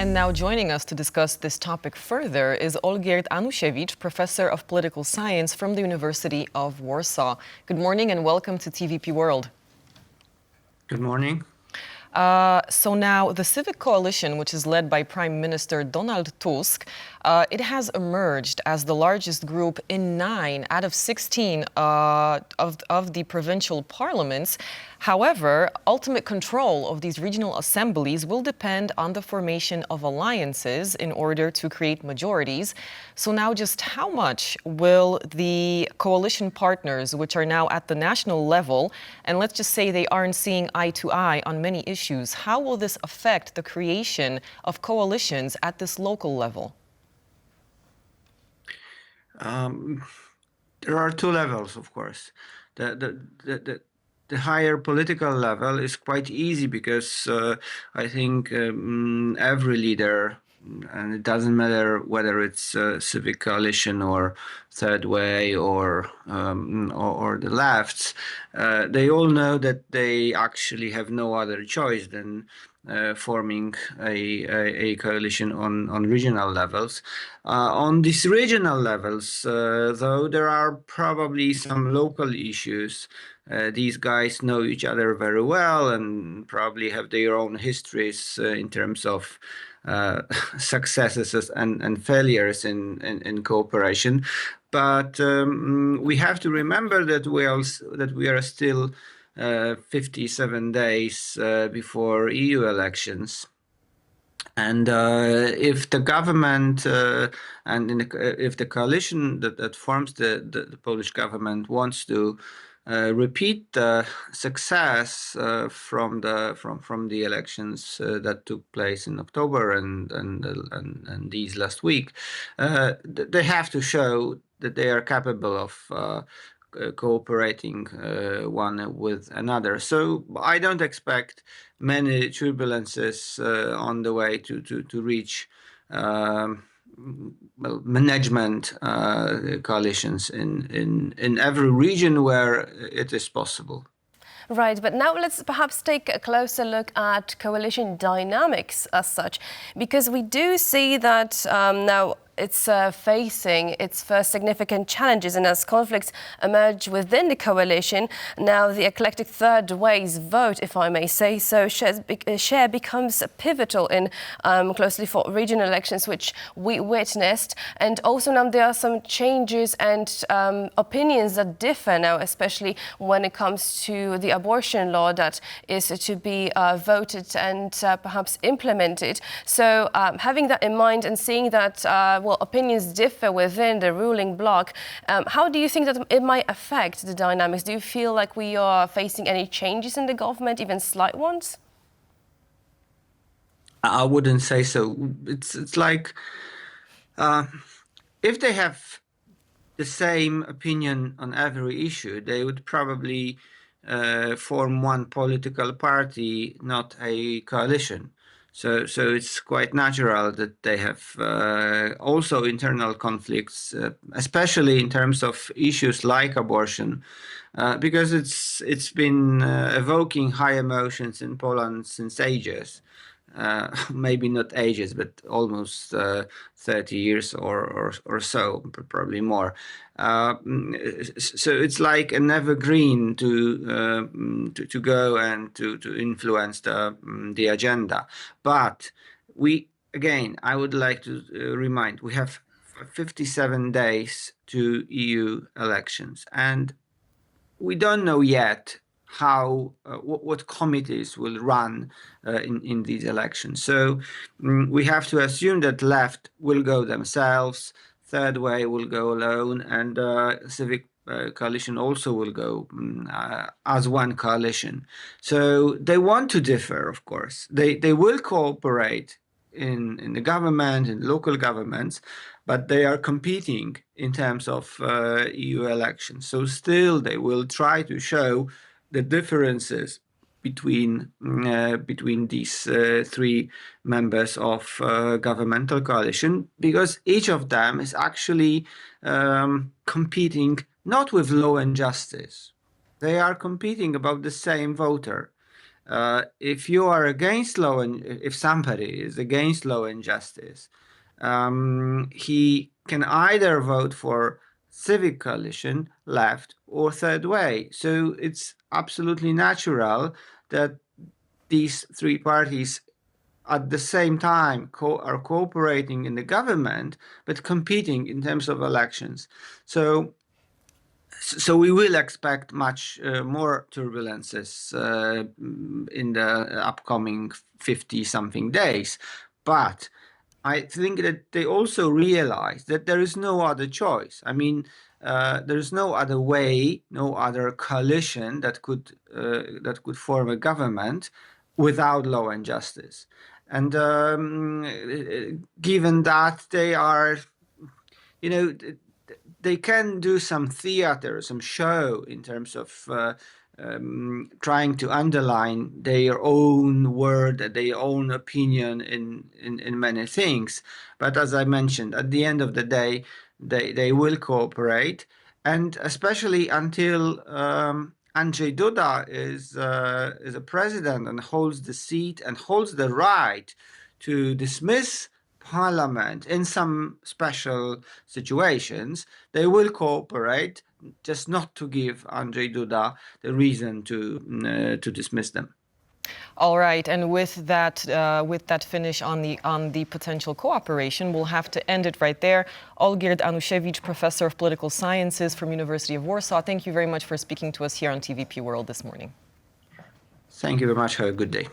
And now joining us to discuss this topic further is Olgierd Annusewicz, Professor of Political Science from the University of Warsaw. Good morning and welcome to TVP World. Good morning. So now the Civic Coalition, which is led by Prime Minister Donald Tusk, it has emerged as the largest group in 9 out of 16 of the provincial parliaments. However, ultimate control of these regional assemblies will depend on the formation of alliances in order to create majorities. So now just how much will the coalition partners, which are now at the national level, and let's just say they aren't seeing eye to eye on many issues, how will this affect the creation of coalitions at this local level? There are two levels, of course. The higher political level is quite easy because I think every leader, and it doesn't matter whether it's Civic Coalition or Third Way or the lefts, they all know that they actually have no other choice than forming a coalition on regional levels. On these regional levels, though, there are probably some local issues. These guys know each other very well and probably have their own histories in terms of successes and failures in cooperation. But we have to remember that we are still 57 days before EU elections. And if the government if the coalition that forms the Polish government wants to repeat the success from the elections that took place in October and these last week, they have to show that they are capable of cooperating one with another. So I don't expect many turbulences on the way to reach management coalitions in every region where it is possible. Right, but now let's perhaps take a closer look at coalition dynamics as such, because we do see that now it's facing its first significant challenges, and as conflicts emerge within the coalition, now the eclectic third way's vote, if I may say so, share becomes pivotal in closely fought regional elections, which we witnessed. And also now there are some changes and opinions that differ now, especially when it comes to the abortion law that is to be voted and perhaps implemented. So having that in mind and seeing that opinions differ within the ruling bloc, how do you think that it might affect the dynamics? Do you feel like we are facing any changes in the government, even slight ones? I wouldn't say so. It's like if they have the same opinion on every issue, they would probably form one political party, not a coalition. So it's quite natural that they have also internal conflicts, especially in terms of issues like abortion, because it's been evoking high emotions in Poland since ages. Maybe not ages, but almost 30 years or so, probably more. So it's like an evergreen to go and to influence the agenda. But I would like to remind, we have 57 days to EU elections, and we don't know yet how what committees will run in these elections. So we have to assume that left will go themselves, Third Way will go alone, and Civic Coalition also will go as one coalition. So they want to differ, of course. They will cooperate in the government, in local governments, but they are competing in terms of EU elections. So still they will try to show the differences between these three members of governmental coalition, because each of them is actually competing not with law and justice. They are competing about the same voter. If you are against law and if somebody is against law and justice, he can either vote for civic coalition, left, or third way. So it's absolutely natural that these three parties at the same time are cooperating in the government, but competing in terms of elections. So we will expect much more turbulences in the upcoming 50-something days. But I think that they also realize that there is no other choice. I mean, there is no other way, no other coalition that could form a government without law and justice. And given that they are, they can do some theater, some show in terms of trying to underline their own word, their own opinion in many things. But as I mentioned, at the end of the day, they will cooperate, and especially until Andrzej Duda is a president and holds the seat and holds the right to dismiss parliament in some special situations, they will cooperate, just not to give Andrzej Duda the reason to dismiss them. All right, and with that finish on the potential cooperation, we'll have to end it right there. Olgierd Annusewicz, professor of political sciences from University of Warsaw, thank you very much for speaking to us here on TVP World this morning. Thank you very much. Have a good day.